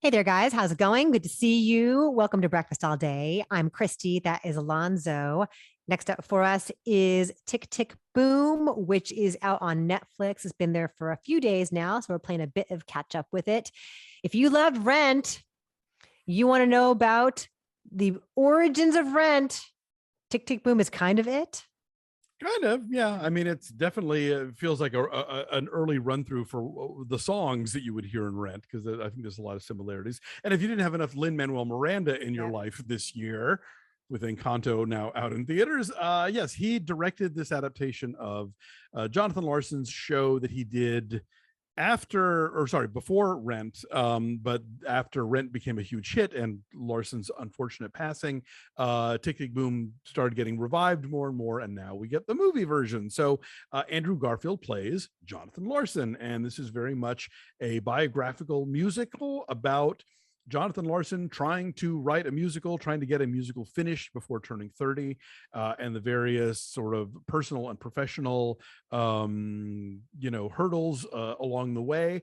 Hey there, guys. How's it going? Good to see you. Welcome to Breakfast All Day. I'm Christy. That is Alonso. Next up for us is Tick, Tick, Boom, which is out on Netflix. It's been there for a few days now, so we're playing a bit of catch up with it. If you loved Rent, you want to know about the origins of Rent, Tick, Tick, Boom is kind of it. Kind of, yeah. I mean, it's definitely feels like an early run through for the songs that you would hear in Rent, because I think there's a lot of similarities. And if you didn't have enough Lin-Manuel Miranda in your life this year, with Encanto now out in theaters, yes, he directed this adaptation of Jonathan Larson's show that he did before Rent, but after Rent became a huge hit and Larson's unfortunate passing, Tick Tick Boom started getting revived more and more, and now we get the movie version. So Andrew Garfield plays Jonathan Larson, and this is very much a biographical musical about Jonathan Larson trying to write a musical, trying to get a musical finished before turning 30, and the various sort of personal and professional, hurdles along the way.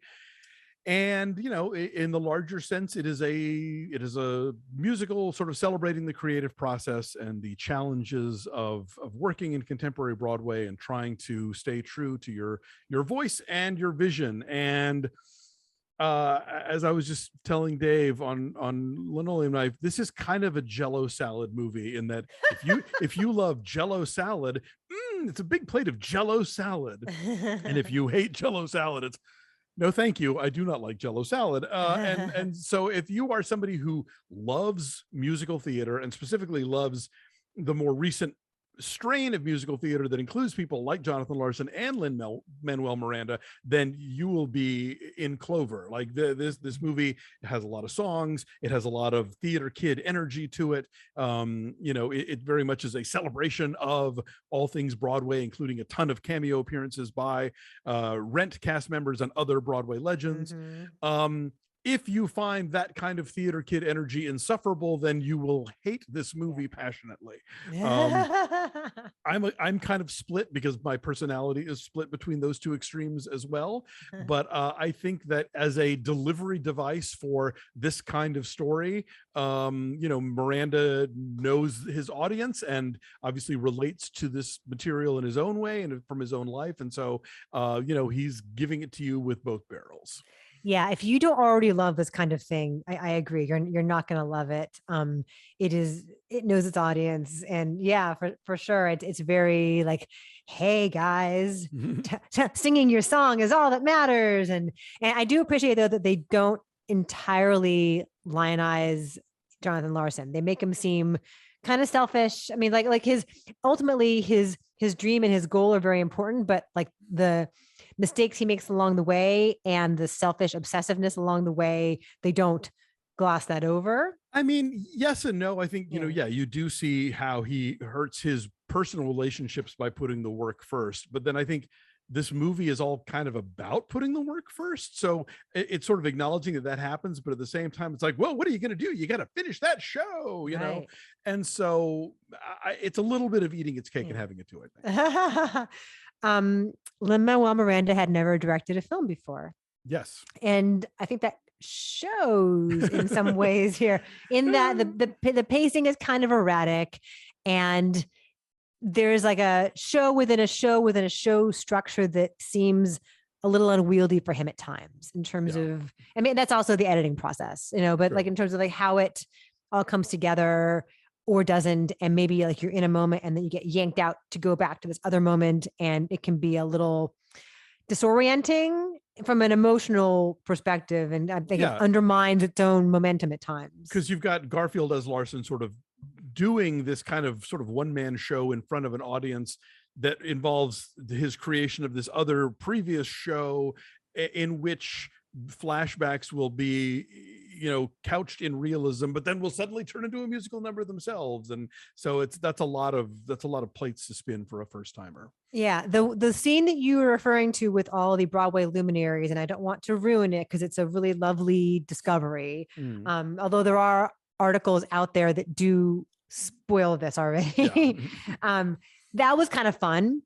And, in the larger sense, it is a musical sort of celebrating the creative process and the challenges of working in contemporary Broadway and trying to stay true to your voice and your vision. And as I was just telling Dave on Linoleum Knife, this is kind of a Jello salad movie, in that if you love Jello salad, it's a big plate of Jello salad. And if you hate Jello salad, it's no thank you. I do not like Jello salad. And so if you are somebody who loves musical theater, and specifically loves the more recent strain of musical theater that includes people like Jonathan Larson and Lin-Manuel Miranda, then you will be in clover. Like this movie has a lot of songs. It has a lot of theater kid energy to it. It very much is a celebration of all things Broadway, including a ton of cameo appearances by Rent cast members and other Broadway legends. If you find that kind of theater kid energy insufferable, then you will hate this movie passionately. I'm kind of split, because my personality is split between those two extremes as well. But I think that as a delivery device for this kind of story, Miranda knows his audience and obviously relates to this material in his own way and from his own life. And so, he's giving it to you with both barrels. Yeah, if you don't already love this kind of thing, I agree. You're not going to love it. It knows its audience, and yeah, for sure, it's very like, hey guys, singing your song is all that matters. And I do appreciate, though, that they don't entirely lionize Jonathan Larson. They make him seem kind of selfish. I mean, like his dream and his goal are very important, but like the mistakes he makes along the way and the selfish obsessiveness along the way, they don't gloss that over. I mean, yes and no. I think, you do see how he hurts his personal relationships by putting the work first. But then I think this movie is all kind of about putting the work first. So it's sort of acknowledging that happens. But at the same time, it's like, well, what are you going to do? You got to finish that show, know? And so it's a little bit of eating its cake and having it too, I think. Lin-Manuel Miranda had never directed a film before. Yes. And I think that shows in some ways here, in that the pacing is kind of erratic, and there's like a show within a show within a show structure that seems a little unwieldy for him at times, in terms of, I mean, that's also the editing process, but like in terms of like how it all comes together or doesn't. And maybe like you're in a moment and then you get yanked out to go back to this other moment, and it can be a little disorienting from an emotional perspective. And I think it undermines its own momentum at times. Because you've got Garfield as Larson sort of doing this kind of sort of one-man show in front of an audience that involves his creation of this other previous show, in which flashbacks will be, couched in realism, but then will suddenly turn into a musical number themselves. And so that's a lot of plates to spin for a first timer. Yeah. The scene that you were referring to with all the Broadway luminaries, and I don't want to ruin it because it's a really lovely discovery. Although there are articles out there that do spoil this already. That was kind of fun.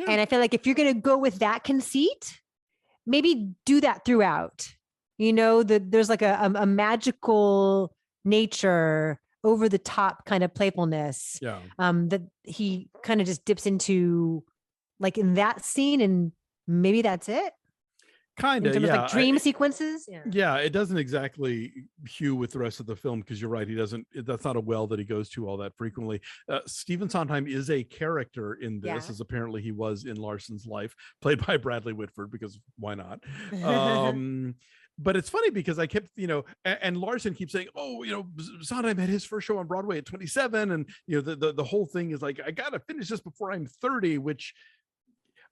And I feel like if you're going to go with that conceit, maybe do that throughout. You know, that there's like a magical nature, over the top kind of playfulness, Yeah. that he kind of just dips into, like in that scene, and maybe that's it Kind in of, terms of yeah. like dream sequences. Yeah. Yeah, it doesn't exactly hew with the rest of the film, because you're right. He doesn't. That's not a well that he goes to all that frequently. Stephen Sondheim is a character in this, Yeah. as apparently he was in Larson's life, played by Bradley Whitford, because why not? But it's funny because I kept, and Larson keeps saying, "Oh, Sondheim had his first show on Broadway at 27, and the whole thing is like, I gotta finish this before I'm 30," which,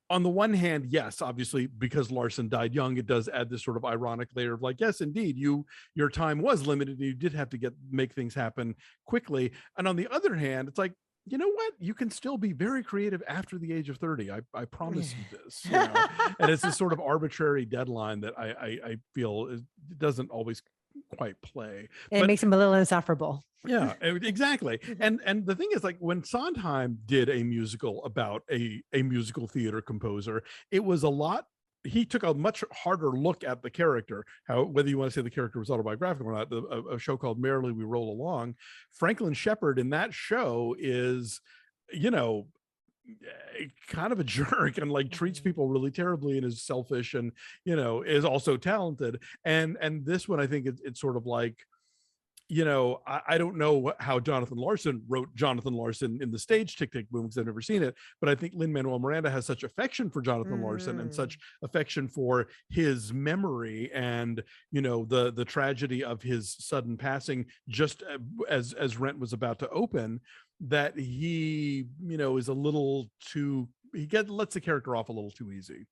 on the one hand, yes, obviously, because Larson died young, it does add this sort of ironic layer of like, yes, indeed, your time was limited, and you did have to make things happen quickly. And on the other hand, it's like, you know what? You can still be very creative after the age of 30. I promise you this. And it's this sort of arbitrary deadline that I feel doesn't always quite play. And it makes him a little insufferable. Yeah, exactly. And the thing is, like, when Sondheim did a musical about a musical theater composer, it was a lot. He took a much harder look at the character, whether you want to say the character was autobiographical or not. A show called Merrily We Roll Along, Franklin Shepard in that show is, kind of a jerk, and like treats people really terribly, and is selfish, and is also talented. And this one, I think it's sort of like, I don't know how Jonathan Larson wrote Jonathan Larson in the stage Tick, Tick, Boom, because I've never seen it. But I think Lin-Manuel Miranda has such affection for Jonathan Larson, and such affection for his memory, and, the tragedy of his sudden passing just as Rent was about to open, that he, is a little too, lets the character off a little too easy.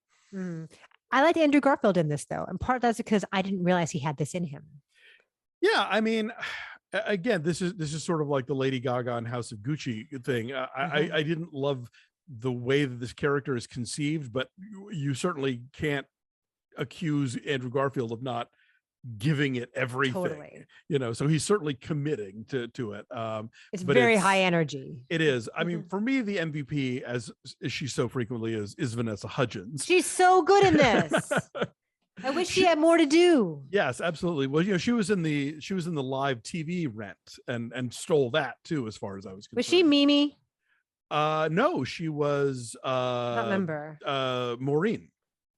I liked Andrew Garfield in this, though. And part of that's because I didn't realize he had this in him. Yeah, I mean, again, this is sort of like the Lady Gaga and House of Gucci thing. I didn't love the way that this character is conceived, but you certainly can't accuse Andrew Garfield of not giving it everything. Totally. So he's certainly committing to it. It's very high energy. It is. I mean, for me, the MVP, as she so frequently is Vanessa Hudgens. She's so good in this. I wish she had more to do. Yes, absolutely. Well, she was in the live TV Rent, and stole that too, as far as I was concerned. Was she Mimi? No, she was not remember. Maureen.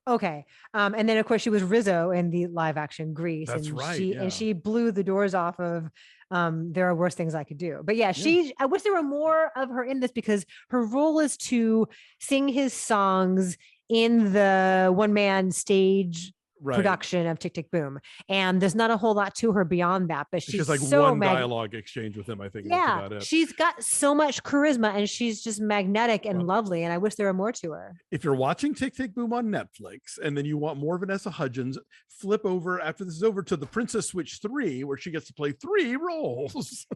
Okay. And then of course she was Rizzo in the live action Grease. That's and right. And she blew the doors off of There Are Worse Things I Could Do. But yeah, I wish there were more of her in this, because her role is to sing his songs in the one-man stage production of Tick, Tick, Boom. And there's not a whole lot to her beyond that, but she's like so one dialogue exchange with him, I think. Yeah, that's about it. She's got so much charisma, and she's just magnetic and lovely, and I wish there were more to her. If you're watching Tick, Tick, Boom on Netflix, and then you want more Vanessa Hudgens, flip over after this is over to The Princess Switch 3, where she gets to play 3 roles.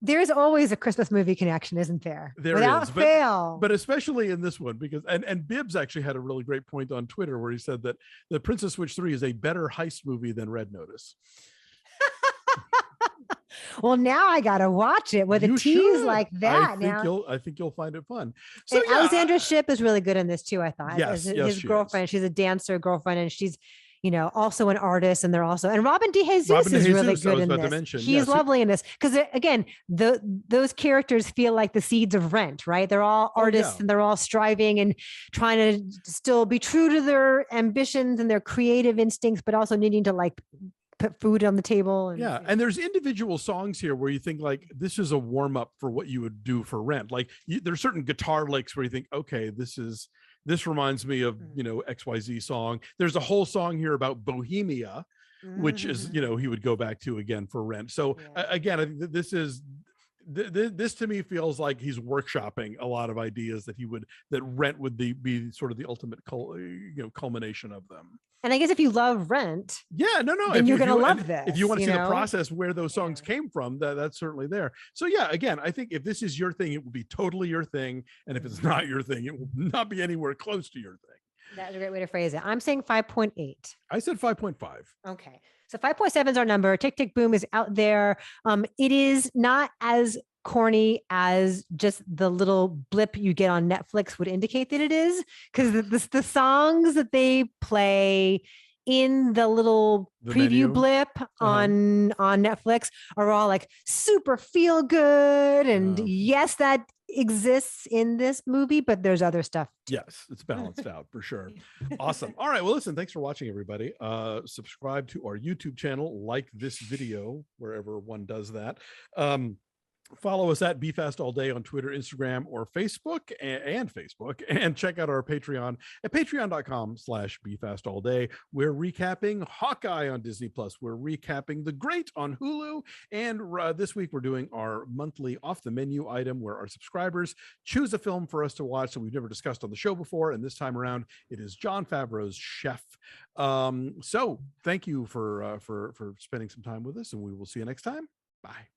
There's always a Christmas movie connection, isn't there? There Without is, fail. But especially in this one, because and Bibbs actually had a really great point on Twitter where he said that The Princess Switch 3 is a better heist movie than Red Notice. Well, now I gotta watch it with a tease like that. I think you'll find it fun. So yeah, Alexandra Shipp is really good in this too, I thought. Yes, his girlfriend. She's a dancer girlfriend, and she's also an artist, and and Robin DeJesus is really good in this. He's lovely in this, because again, those characters feel like the seeds of Rent, right? They're all artists, and they're all striving and trying to still be true to their ambitions and their creative instincts, but also needing to like put food on the table. And there's individual songs here where you think like, this is a warm up for what you would do for Rent. Like there's certain guitar licks where you think, okay, this reminds me of, XYZ song. There's a whole song here about Bohemia, which is, he would go back to again for Rent. So again, I think that this to me feels like he's workshopping a lot of ideas that Rent would be sort of the ultimate culmination of them. And I guess if you love Rent, then you're going to love this. If you want to see the process where those songs came from, that's certainly there. So yeah, again, I think if this is your thing, it will be totally your thing. And if it's not your thing, it will not be anywhere close to your thing. That's a great way to phrase it. I'm saying 5.8. I said 5.5. Okay. So 5.7 is our number. Tick, Tick, Boom is out there. It is not as corny as just the little blip you get on Netflix would indicate that it is, because the songs that they play in the little The preview menu. blip on Netflix are all like super feel good. And yes, that exists in this movie, but there's other stuff too. Yes, it's balanced out for sure. Awesome. All right. Well, listen, thanks for watching, everybody. Subscribe to our YouTube channel, like this video, wherever one does that. Follow us at BeFastAllDay on Twitter, Instagram, or Facebook, and check out our Patreon at patreon.com/BeFastAllDay. We're recapping Hawkeye on Disney Plus. We're recapping The Great on Hulu. And this week we're doing our monthly off the menu item where our subscribers choose a film for us to watch that we've never discussed on the show before. And this time around, it is Jon Favreau's Chef. So thank you for spending some time with us, and we will see you next time. Bye.